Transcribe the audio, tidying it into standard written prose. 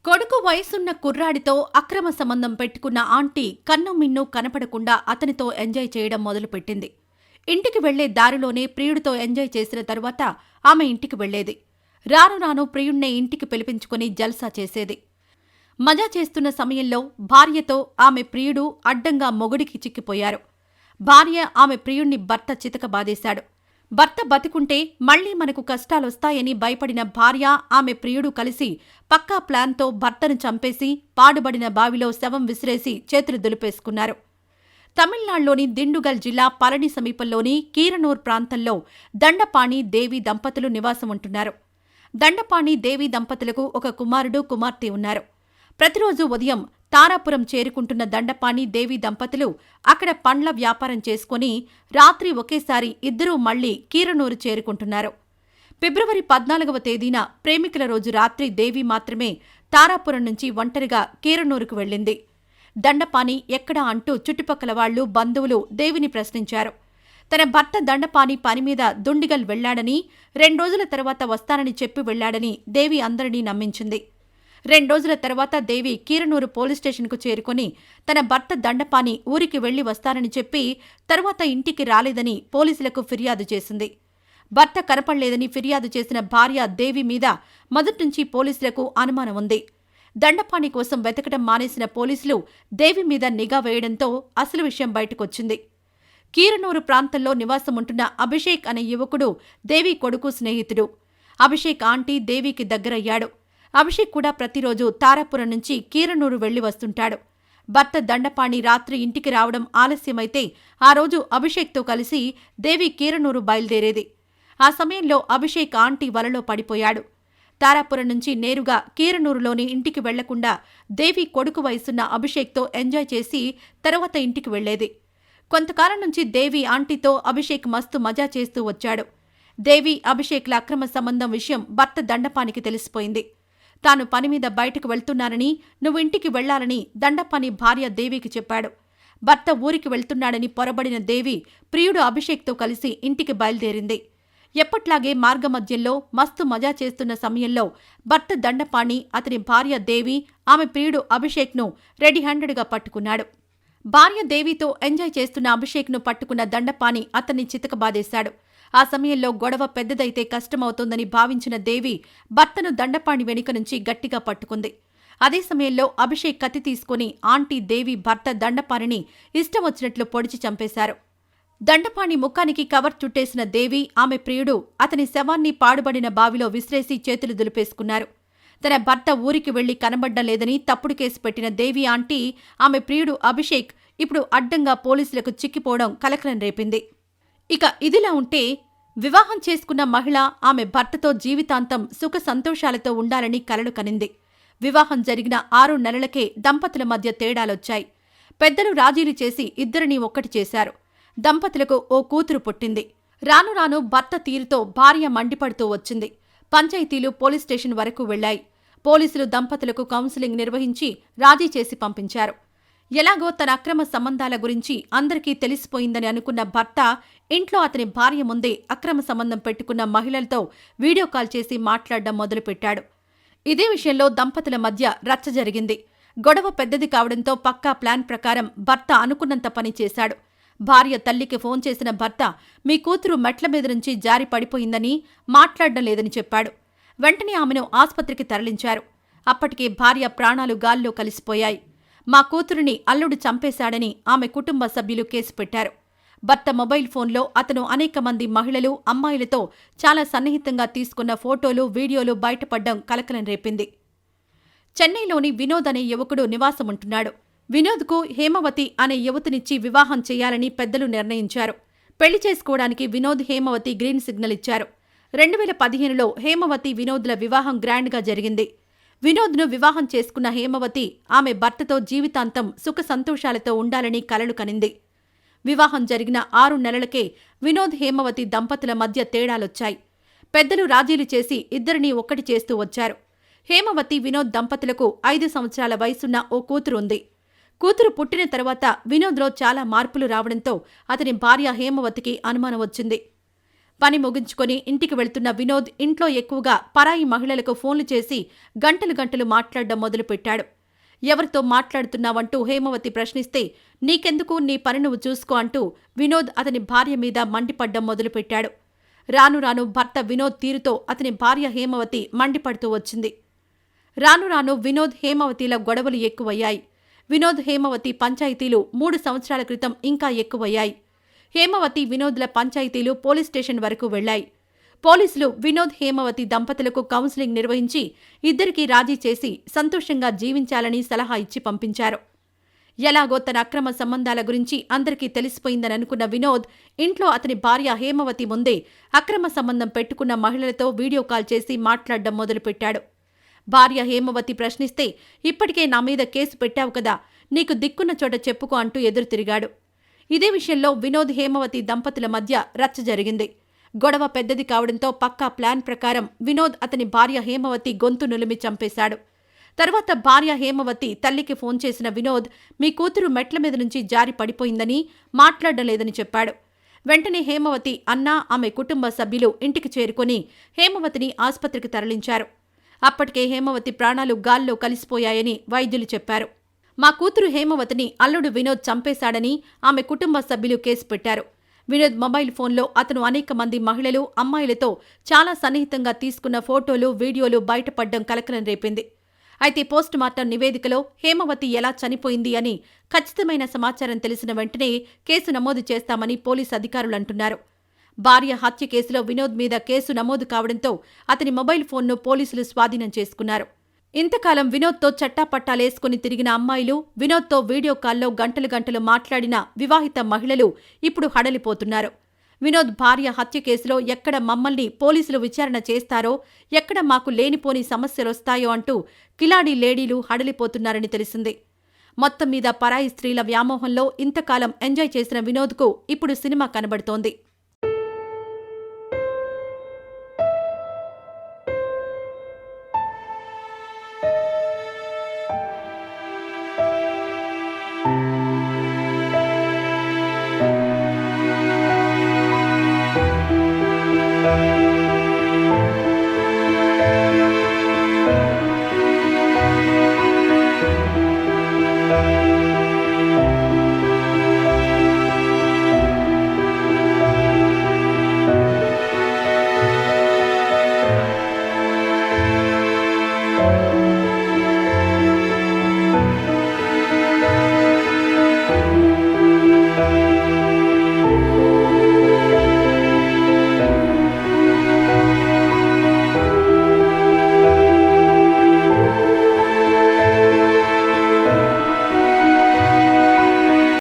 కొడుకు వయసున్న కుర్రాడితో అక్రమ సంబంధం పెట్టుకున్న ఆంటీ కన్నుమిన్ను కనపడకుండా అతనితో ఎంజాయ్ చేయడం మొదలుపెట్టింది. ఇంటికి వెళ్లే దారిలోనే ప్రియుడితో ఎంజాయ్ చేసిన తరువాత ఆమె ఇంటికి వెళ్లేది. రాను రాను ప్రియుణ్ణే ఇంటికి పిలిపించుకుని జల్సా చేసేది. మజా చేస్తున్న సమయంలో భార్యతో ఆమె ప్రియుడు అడ్డంగా మొగుడికి చిక్కిపోయారు. భార్య ఆమె ప్రియుణ్ణి భర్త చితకబాదేశాడు. భర్త బతికుంటే మళ్లీ మనకు కష్టాలొస్తాయని భయపడిన భార్య ఆమె ప్రియుడు కలిసి పక్కా ప్లాన్తో భర్తను చంపేసి పాడుబడిన బావిలో శవం విసిరేసి చేతులు దులిపేసుకున్నారు. తమిళనాడులోని దిండుగల్ జిల్లా పళని సమీపంలోని కీరనూర్ ప్రాంతంలో దండపాణి దేవి దంపతులు నివాసముంటున్నారు. దండపాణి దేవి దంపతులకు ఒక కుమారుడు కుమార్తె ఉన్నారు. ప్రతిరోజు ఉదయం తారాపురం చేరుకుంటున్న దండపాణి దేవి దంపతులు అక్కడ పండ్ల వ్యాపారం చేసుకుని రాత్రి ఒకేసారి ఇద్దరూ మళ్లీ కీరనూరు చేరుకుంటున్నారు. ఫిబ్రవరి 14వ తేదీన ప్రేమికుల రోజు రాత్రి దేవి మాత్రమే తారాపురం నుంచి ఒంటరిగా కీరనూరుకు వెళ్ళింది. దండపాణి ఎక్కడా అంటూ చుట్టుపక్కల వాళ్లు బంధువులు దేవిని ప్రశ్నించారు. తన భర్త దండపాణి పనిమీద దుండిగల్ వెళ్లాడని 2 రోజుల తర్వాత వస్తానని చెప్పి వెళ్లాడని దేవి అందరినీ నమ్మించింది. 2 రోజుల తర్వాత దేవి కీరనూరు పోలీస్ స్టేషన్కు చేరుకుని తన భర్త దండపాణి ఊరికి వెళ్లి వస్తానని చెప్పి తర్వాత ఇంటికి రాలేదని పోలీసులకు ఫిర్యాదు చేసింది. భర్త కనపడలేదని ఫిర్యాదు చేసిన భార్య దేవి మీద మొదట్నుంచి పోలీసులకు అనుమానం ఉంది. దండపాణి కోసం వెతకడం మానేసిన పోలీసులు దేవి మీద నిఘా వేయడంతో అసలు విషయం బయటకొచ్చింది. కీరనూరు ప్రాంతంలో నివాసముంటున్న అభిషేక్ అనే యువకుడు దేవి కొడుకు స్నేహితుడు. అభిషేక్ ఆంటీ దేవికి దగ్గరయ్యాడు. అభిషేక్ కూడా ప్రతిరోజు తారాపురం నుంచి కీరనూరు వెళ్లి వస్తుంటాడు. భర్త దండపాణి రాత్రి ఇంటికి రావడం ఆలస్యమైతే ఆ రోజు అభిషేక్తో కలిసి దేవి కీరనూరు బయలుదేరేది. ఆ సమయంలో అభిషేక్ ఆంటీ వలలో పడిపోయాడు. తారాపురం నుంచి నేరుగా కీరనూరులోని ఇంటికి వెళ్లకుండా దేవి కొడుకు వయసున్న అభిషేక్తో ఎంజాయ్ చేసి తర్వాత ఇంటికి వెళ్లేది. కొంతకాలం నుంచి దేవి ఆంటీతో అభిషేక్ మస్తు మజా చేస్తూ వచ్చాడు. దేవి అభిషేక్ల అక్రమ సంబంధం విషయం భర్త దండపానికి తెలిసిపోయింది. తాను పనిమీద బయటకు వెళ్తున్నానని, నువ్వు ఇంటికి వెళ్లాలని దండపాని భార్య దేవికి చెప్పాడు. భర్త ఊరికి వెళ్తున్నాడని పొరబడిన దేవి ప్రియుడు అభిషేక్తో కలిసి ఇంటికి బయలుదేరింది. ఎప్పట్లాగే మార్గమధ్యంలో మస్తు మజా చేస్తున్న సమయంలో భర్త దండపాణి అతని భార్య దేవి ఆమె ప్రియుడు అభిషేక్ను రెడీ హ్యాండెడ్గా పట్టుకున్నాడు. భార్య దేవితో ఎంజాయ్ చేస్తున్న అభిషేక్ను పట్టుకున్న దండపాణి అతన్ని చితకబాదేశాడు. ఆ సమయంలో గొడవ పెద్దదైతే కష్టమవుతోందని భావించిన దేవి భర్తను దండపాణి వెనుక నుంచి గట్టిగా పట్టుకుంది. అదే సమయంలో అభిషేక్ కత్తి తీసుకుని ఆంటీ దేవి భర్త దండపాణిని ఇష్టం వచ్చినట్లు పొడిచి చంపేశారు. దండపాణి ముఖానికి కవర్ చుట్టేసిన దేవి ఆమె ప్రియుడు అతని శవాన్ని పాడుబడిన బావిలో విసిరేసి చేతులు దులిపేసుకున్నారు. తన భర్త ఊరికి వెళ్లి కనబడ్డం లేదని తప్పుడు కేసు పెట్టిన దేవి ఆంటీ ఆమె ప్రియుడు అభిషేక్ ఇప్పుడు అడ్డంగా పోలీసులకు చిక్కిపోవడం కలకలం రేపింది. ఇక ఇదిలా ఉంటే వివాహం చేసుకున్న మహిళ ఆమె భర్తతో జీవితాంతం సుఖ సంతోషాలతో ఉండాలని కలలు కనింది. వివాహం జరిగిన 6 నెలలకే దంపతుల మధ్య తేడాలొచ్చాయి. పెద్దలు రాజీలు చేసి ఇద్దరినీ ఒక్కటి చేశారు. దంపతులకు ఓ కూతురు పుట్టింది. రాను రాను భర్త తీరుతో భార్య మండిపడుతూ వచ్చింది. పంచాయతీలు పోలీస్ స్టేషన్ వరకు వెళ్లాయి. పోలీసులు దంపతులకు కౌన్సిలింగ్ నిర్వహించి రాజీ చేసి పంపించారు. ఎలాగో తన అక్రమ సంబంధాల గురించి అందరికీ తెలిసిపోయిందని అనుకున్న భర్త ఇంట్లో అతని భార్య ముందే అక్రమ సంబంధం పెట్టుకున్న మహిళలతో వీడియో కాల్ చేసి మాట్లాడడం మొదలుపెట్టాడు. ఇదే విషయంలో దంపతుల మధ్య రచ్చ జరిగింది. గొడవ పెద్దది కావడంతో పక్కా ప్లాన్ ప్రకారం భర్త అనుకున్నంత పని చేశాడు. భార్య తల్లికి ఫోన్ చేసిన భర్త మీ కూతురు మెట్ల మీద నుంచి జారి పడిపోయిందని, మాట్లాడడం లేదని చెప్పాడు. వెంటనే ఆమెను ఆస్పత్రికి తరలించారు. అప్పటికే భార్య ప్రాణాలు గాల్లో కలిసిపోయాయి. మా కూతురిని అల్లుడు చంపేశాడని ఆమె కుటుంబ సభ్యులు కేసు పెట్టారు. భర్త మొబైల్ ఫోన్లో అతను అనేక మంది మహిళలు, అమ్మాయిలతో చాలా సన్నిహితంగా తీసుకున్న ఫోటోలు, వీడియోలు బయటపడ్డం కలకలం రేపింది. చెన్నైలోని వినోద్ అనే యువకుడు నివాసముంటున్నాడు. వినోద్కు హేమవతి అనే యువతినిచ్చి వివాహం చేయాలని పెద్దలు నిర్ణయించారు. పెళ్లి చేసుకోవడానికి వినోద్, హేమవతి గ్రీన్ సిగ్నల్ ఇచ్చారు. 2015లో హేమవతి, వినోద్ల వివాహం గ్రాండ్గా జరిగింది. వినోద్ను వివాహం చేసుకున్న హేమవతి ఆమె భర్తతో జీవితాంతం సుఖ సంతోషాలతో ఉండాలని కలలు కనింది. వివాహం జరిగిన 6 నెలలకే వినోద్, హేమవతి దంపతుల మధ్య తేడాలొచ్చాయి. పెద్దలు రాజీలు చేసి ఇద్దరినీ ఒక్కటి చేస్తూ వచ్చారు. హేమవతి, వినోద్ దంపతులకు 5 సంవత్సరాల వయసున్న ఓ కూతురు ఉంది. కూతురు పుట్టిన తర్వాత వినోద్లో చాలా మార్పులు రావడంతో అతని భార్య హేమవతికి అనుమానం వచ్చింది. పని ముగించుకొని ఇంటికి వెళ్తున్న వినోద్ ఇంట్లో ఎక్కువగా పరాయి మహిళలకు ఫోన్లు చేసి గంటలు గంటలు మాట్లాడడం మొదలుపెట్టాడు. ఎవరితో మాట్లాడుతున్నావంటూ హేమవతి ప్రశ్నిస్తే నీకెందుకు, నీ పని నువ్వు చూసుకో అంటూ వినోద్ అతని భార్య మీద మండిపడ్డం మొదలుపెట్టాడు. రాను రాను భర్త వినోద్ తీరుతో అతని భార్య హేమవతి మండిపడుతూ వచ్చింది. రాను రాను వినోద్ హేమవతిల గొడవలు ఎక్కువయ్యాయి. వినోద్ హేమవతి పంచాయతీలు 3 సంవత్సరాల క్రితం ఇంకా ఎక్కువయ్యాయి. హేమవతి వినోద్ల పంచాయతీలు పోలీస్ స్టేషన్ వరకు వెళ్లాయి. పోలీసులు వినోద్ హేమవతి దంపతులకు కౌన్సిలింగ్ నిర్వహించి ఇద్దరికీ రాజీ చేసి సంతోషంగా జీవించాలని సలహా ఇచ్చి పంపించారు. ఎలాగో తన అక్రమ సంబంధాల గురించి అందరికీ తెలిసిపోయిందని అనుకున్న వినోద్ ఇంట్లో అతని భార్య హేమవతి ముందే అక్రమ సంబంధం పెట్టుకున్న మహిళలతో వీడియో కాల్ చేసి మాట్లాడడం మొదలుపెట్టాడు. భార్య హేమవతి ప్రశ్నిస్తే ఇప్పటికే నా మీద కేసు పెట్టావు కదా, నీకు దిక్కున్న చోట చెప్పుకో అంటూ ఎదురు తిరిగాడు. ఇదే విషయంలో వినోద్ హేమవతి దంపతుల మధ్య రచ్చ జరిగింది. గొడవ పెద్దది కావడంతో పక్కా ప్లాన్ ప్రకారం వినోద్ అతని భార్య హేమవతి గొంతు నులిమి చంపేశాడు. తర్వాత భార్య హేమవతి తల్లికి ఫోన్ చేసిన వినోద్ మీ కూతురు మెట్ల మీద నుంచి జారి పడిపోయిందని, మాట్లాడడం లేదని చెప్పాడు. వెంటనే హేమవతి అన్న, ఆమె కుటుంబ సభ్యులు ఇంటికి చేరుకొని హేమవతిని ఆస్పత్రికి తరలించారు. అప్పటికే హేమవతి ప్రాణాలు గాల్లో కలిసిపోయాయని వైద్యులు చెప్పారు. మా కూతురు హేమవతిని అల్లుడు వినోద్ చంపేశాడని ఆమె కుటుంబ సభ్యులు కేసు పెట్టారు. వినోద్ మొబైల్ ఫోన్లో అతను అనేక మంది మహిళలు, అమ్మాయిలతో చాలా సన్నిహితంగా తీసుకున్న ఫోటోలు, వీడియోలు బయటపడ్డం కలకలం రేపింది. అయితే పోస్టుమార్టం నివేదికలో హేమవతి ఎలా చనిపోయింది అని ఖచ్చితమైన సమాచారం తెలిసిన వెంటనే కేసు నమోదు చేస్తామని పోలీసు అధికారులు అంటున్నారు. భార్య హత్య కేసులో వినోద్ మీద కేసు నమోదు కావడంతో అతని మొబైల్ ఫోన్ను పోలీసులు స్వాధీనం చేసుకున్నారు. ఇంతకాలం వినోద్తో చట్టాపట్టాలేసుకుని తిరిగిన అమ్మాయిలు, వినోద్తో వీడియో కాల్లో గంటలు గంటలు మాట్లాడిన వివాహిత మహిళలు ఇప్పుడు హడలిపోతున్నారు. వినోద్ భార్య హత్య కేసులో ఎక్కడ మమ్మల్ని పోలీసులు విచారణ చేస్తారో, ఎక్కడ మాకు లేనిపోని సమస్యలొస్తాయో అంటూ కిలాడీ లేడీలు హడలిపోతున్నారని తెలిసింది. మొత్తం మీద పరాయి స్త్రీల వ్యామోహంలో ఇంతకాలం ఎంజాయ్ చేసిన వినోద్కు ఇప్పుడు సినిమా కనబడుతోంది.